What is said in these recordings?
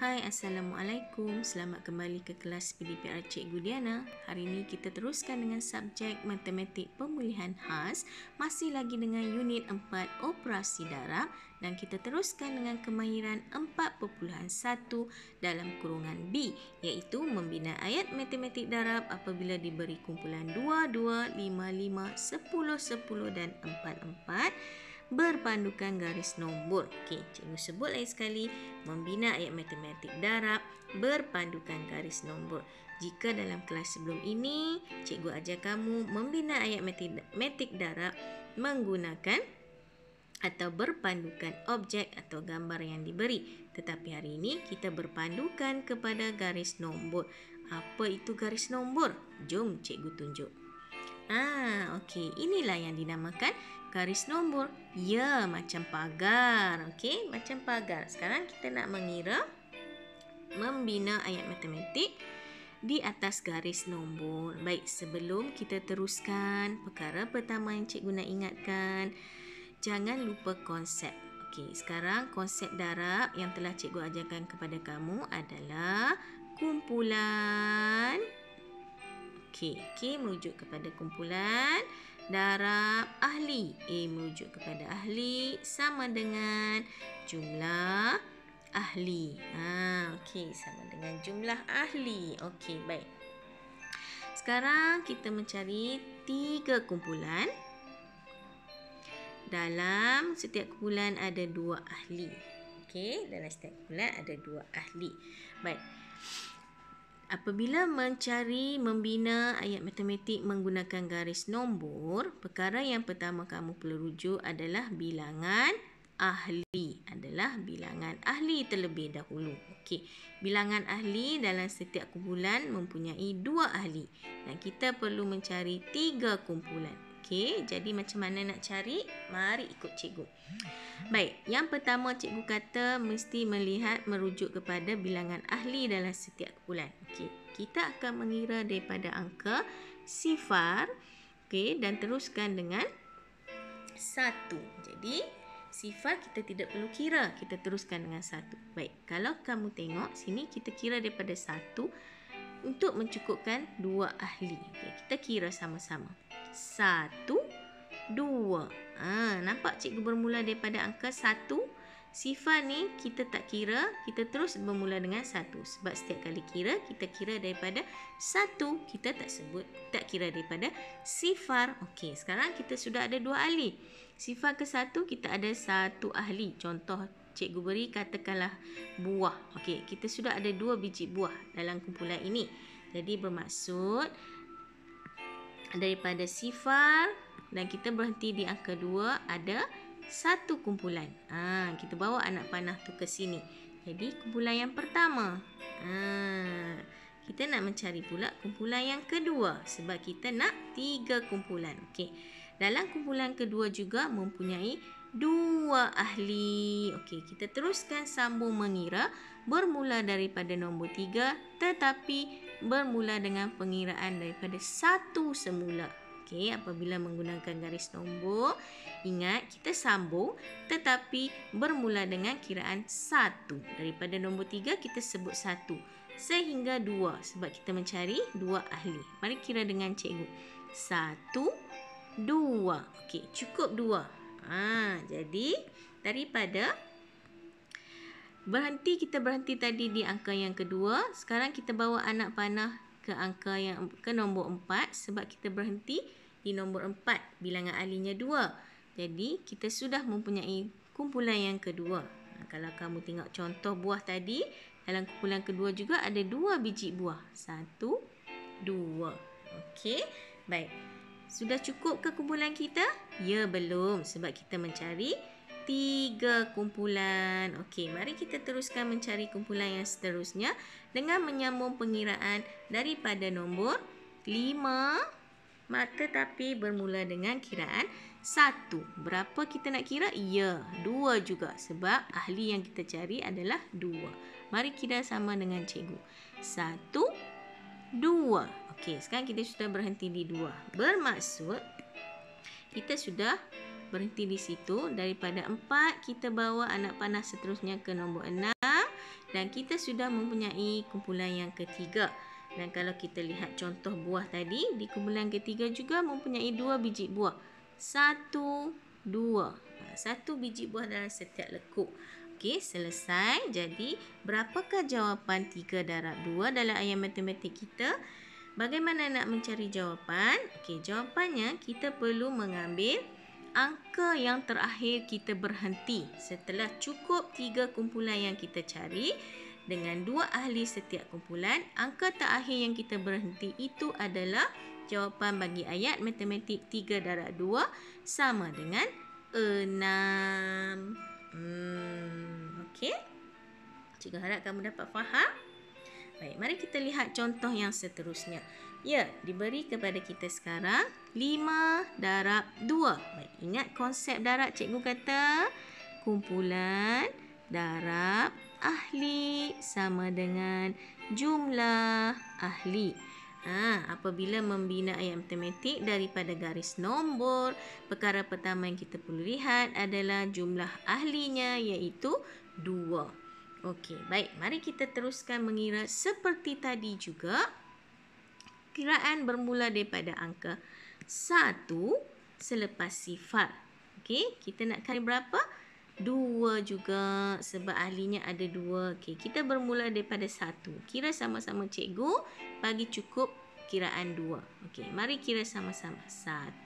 Hai, Assalamualaikum. Selamat kembali ke kelas PDPR Cikgu Diana. Hari ini kita teruskan dengan subjek Matematik Pemulihan Khas. Masih lagi dengan unit 4 Operasi Darab. Dan kita teruskan dengan kemahiran 4.1 dalam kurungan B, iaitu membina ayat matematik darab apabila diberi kumpulan 2, 2, 5, 5, 10, 10 dan 4, 4 berpandukan garis nombor. Okey, cikgu sebut lagi sekali, membina ayat matematik darab berpandukan garis nombor. Jika dalam kelas sebelum ini, cikgu ajar kamu membina ayat matematik darab menggunakan atau berpandukan objek atau gambar yang diberi. Tetapi hari ini kita berpandukan kepada garis nombor. Apa itu garis nombor? Jom cikgu tunjuk. Okey, inilah yang dinamakan garis nombor. Ya, macam pagar. Okey, macam pagar. Sekarang kita nak mengira membina ayat matematik di atas garis nombor. Baik, sebelum kita teruskan, perkara pertama yang cikgu nak ingatkan, jangan lupa konsep. Okey, sekarang konsep darab yang telah cikgu ajarkan kepada kamu adalah kumpulan. K merujuk kepada kumpulan, darab ahli. A merujuk kepada ahli sama dengan jumlah ahli. Sama dengan jumlah ahli. Okey, baik. Sekarang kita mencari 3 kumpulan. Dalam setiap kumpulan ada 2 ahli. Okey, dalam setiap kumpulan ada 2 ahli. Baik. Apabila membina ayat matematik menggunakan garis nombor, perkara yang pertama kamu perlu rujuk adalah bilangan ahli. Bilangan ahli terlebih dahulu. Okey, bilangan ahli dalam setiap kumpulan mempunyai 2 ahli. Dan kita perlu mencari 3 kumpulan. Okey, jadi macam mana nak cari? Mari ikut cikgu. Baik, yang pertama cikgu kata mesti merujuk kepada bilangan ahli dalam setiap kumpulan. Okey, kita akan mengira daripada angka sifar, dan teruskan dengan 1. Jadi, sifar kita tidak perlu kira, kita teruskan dengan 1. Baik, kalau kamu tengok sini kita kira daripada 1 untuk mencukupkan 2 ahli. Okey, kita kira sama-sama. 1, 2. Nampak cikgu bermula daripada angka 1. Sifar ni kita tak kira, kita terus bermula dengan 1. Sebab setiap kali kira, kita kira daripada 1. Kita tak kira daripada sifar. Okey, sekarang kita sudah ada 2 ahli. Sifar ke 1 kita ada 1 ahli. Contoh cikgu beri katakanlah buah. Okey, kita sudah ada 2 biji buah dalam kumpulan ini. Jadi bermaksud daripada sifar dan kita berhenti di angka 2 ada 1 kumpulan. Kita bawa anak panah tu ke sini. Jadi kumpulan yang pertama. Kita nak mencari pula kumpulan yang kedua sebab kita nak 3 kumpulan. Okey. Dalam kumpulan kedua juga mempunyai 2 ahli. Okey, kita teruskan sambung mengira bermula daripada nombor 3 tetapi bermula dengan pengiraan daripada 1 semula. Okey, apabila menggunakan garis nombor, ingat kita sambung tetapi bermula dengan kiraan 1. Daripada nombor 3 kita sebut 1 sehingga 2 sebab kita mencari 2 ahli. Mari kira dengan cikgu. 1, 2. Okey, cukup 2. Jadi daripada kita berhenti tadi di angka yang kedua. Sekarang kita bawa anak panah ke nombor 4 sebab kita berhenti di nombor 4. Bilangan ahlinya 2. Jadi kita sudah mempunyai kumpulan yang kedua. Kalau kamu tengok contoh buah tadi, dalam kumpulan kedua juga ada 2 biji buah. 1, 2. Okey, baik. Sudah cukup ke kumpulan kita? Ya, belum sebab kita mencari 3 kumpulan. Okey, mari kita teruskan mencari kumpulan yang seterusnya dengan menyambung pengiraan daripada nombor 5 tetapi bermula dengan kiraan 1. Berapa kita nak kira? Ya, 2 juga sebab ahli yang kita cari adalah 2. Mari kira sama dengan cikgu. 1, 2. Okey, sekarang kita sudah berhenti di 2. Bermaksud kita sudah berhenti di situ. Daripada 4 kita bawa anak panah seterusnya ke nombor 6. dan kita sudah mempunyai kumpulan yang ketiga. Dan kalau kita lihat contoh buah tadi, di kumpulan ketiga juga mempunyai 2 biji buah. 1, 2. 1 biji buah dalam setiap lekuk. Okey, selesai. Jadi, berapakah jawapan 3 darab 2 dalam ayat matematik kita? Bagaimana nak mencari jawapan? Okey, jawapannya kita perlu mengambil angka yang terakhir kita berhenti. Setelah cukup 3 kumpulan yang kita cari, dengan 2 ahli setiap kumpulan, angka terakhir yang kita berhenti itu adalah jawapan bagi ayat matematik 3 darab 2 sama dengan 6. Okey? Cikgu harap kamu dapat faham. Baik, mari kita lihat contoh yang seterusnya. Ya, diberi kepada kita sekarang 5 darab 2. Baik, ingat konsep darab cikgu kata kumpulan darab ahli sama dengan jumlah ahli. Apabila membina ayat matematik daripada garis nombor, perkara pertama yang kita perlu lihat adalah jumlah ahlinya, iaitu 2. Okey, baik. Mari kita teruskan mengira seperti tadi juga. Kiraan bermula daripada angka 1 selepas sifar. Okey, kita nak kali berapa? 2 juga sebab ahlinya ada 2. Okey, kita bermula daripada 1. Kira sama-sama cikgu bagi cukup kiraan 2. Okey, mari kira sama-sama. 1,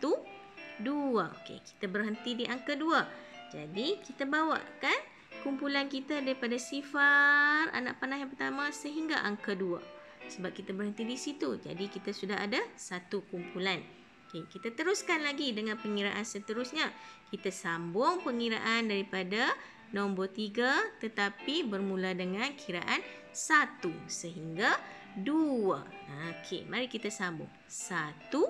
2. Okey, kita berhenti di angka 2. Jadi, kita bawakan kumpulan kita daripada sifar anak panah yang pertama sehingga angka 2. Sebab kita berhenti di situ. Jadi kita sudah ada 1 kumpulan. Okey, kita teruskan lagi dengan pengiraan seterusnya. Kita sambung pengiraan daripada nombor 3 tetapi bermula dengan kiraan 1 sehingga 2. Okey, mari kita sambung. 1,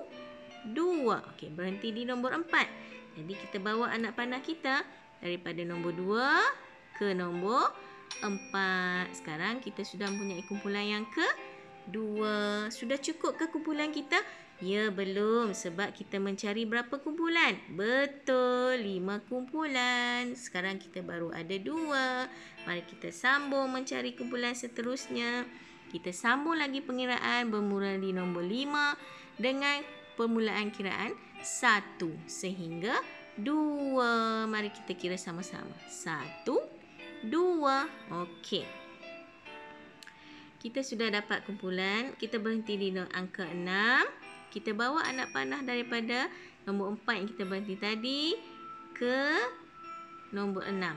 2. Okey, berhenti di nombor 4. Jadi kita bawa anak panah kita daripada nombor 2 ke nombor 4. Sekarang kita sudah mempunyai kumpulan yang ke-2. Sudah cukup ke kumpulan kita? Ya, belum. Sebab kita mencari berapa kumpulan? Betul, 5 kumpulan. Sekarang kita baru ada 2. Mari kita sambung mencari kumpulan seterusnya. Kita sambung lagi pengiraan bermula di nombor 5 dengan permulaan kiraan 1 sehingga 2. Mari kita kira sama-sama. 1, 2. Okey. Kita sudah dapat kumpulan. Kita berhenti di angka 6. Kita bawa anak panah daripada nombor 4 yang kita berhenti tadi ke nombor 6.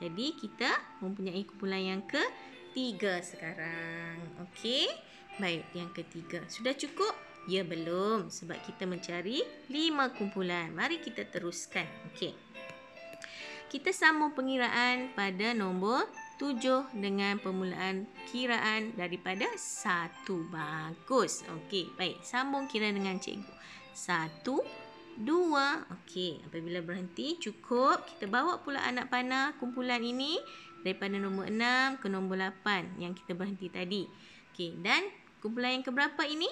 Jadi kita mempunyai kumpulan yang ke-3 sekarang. Okey. Baik, yang ke-3. Sudah cukup? Ya, belum. Sebab kita mencari 5 kumpulan. Mari kita teruskan. Okey. Kita sambung pengiraan pada nombor 7 dengan permulaan kiraan daripada 1. Bagus. Okey, baik. Sambung kira dengan cikgu. 1, 2. Okey, apabila berhenti cukup, kita bawa pula anak panah kumpulan ini daripada nombor 6 ke nombor 8 yang kita berhenti tadi. Okey, dan kumpulan yang keberapa ini?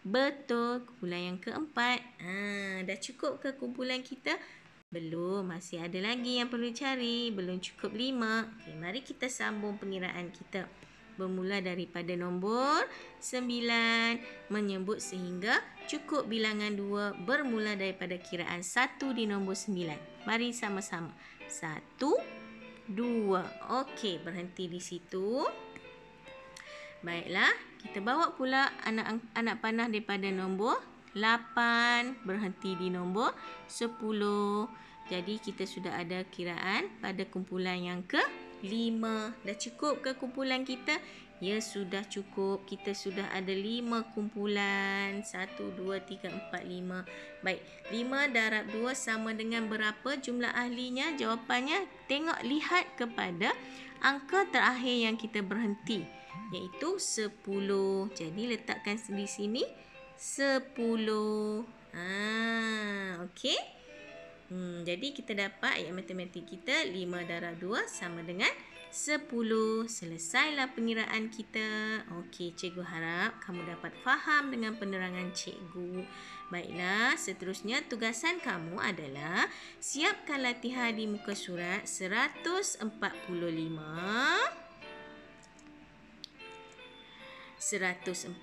Betul, kumpulan yang keempat. Dah cukup ke kumpulan kita? Belum, masih ada lagi yang perlu cari. Belum cukup 5. Okey, mari kita sambung pengiraan kita. Bermula daripada nombor 9 menyebut sehingga cukup bilangan 2 bermula daripada kiraan 1 di nombor 9. Mari sama-sama. 1, 2. Okey, berhenti di situ. Baiklah, kita bawa pula anak panah daripada nombor 8 berhenti di nombor 10. Jadi kita sudah ada kiraan pada kumpulan yang ke-5. Dah cukup ke kumpulan kita? Ya, sudah cukup. Kita sudah ada 5 kumpulan. 1, 2, 3, 4, 5. Baik, 5 darab 2 sama dengan berapa jumlah ahlinya? Jawapannya tengok lihat kepada angka terakhir yang kita berhenti, iaitu 10. Jadi letakkan di sini 10. Okey. Jadi kita dapat ayat matematik kita 5 darab 2 sama dengan 10. Selesailah pengiraan kita. Okey, cikgu harap kamu dapat faham dengan penerangan cikgu. Baiklah, seterusnya tugasan kamu adalah siapkan latihan di muka surat 145. 146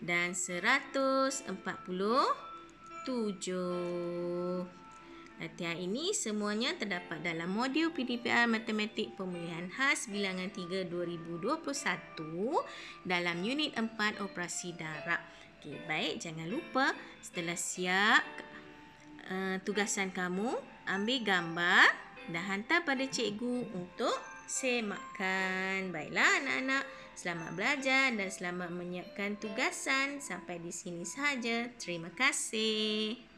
dan 147. Latihan ini semuanya terdapat dalam modul PDPR Matematik Pemulihan Khas Bilangan 3 2021 dalam unit 4 Operasi Darab. Okey, baik, jangan lupa setelah siap tugasan kamu, ambil gambar dan hantar pada cikgu untuk semakkan. Baiklah anak-anak, selamat belajar dan selamat menyiapkan tugasan. Sampai di sini sahaja. Terima kasih.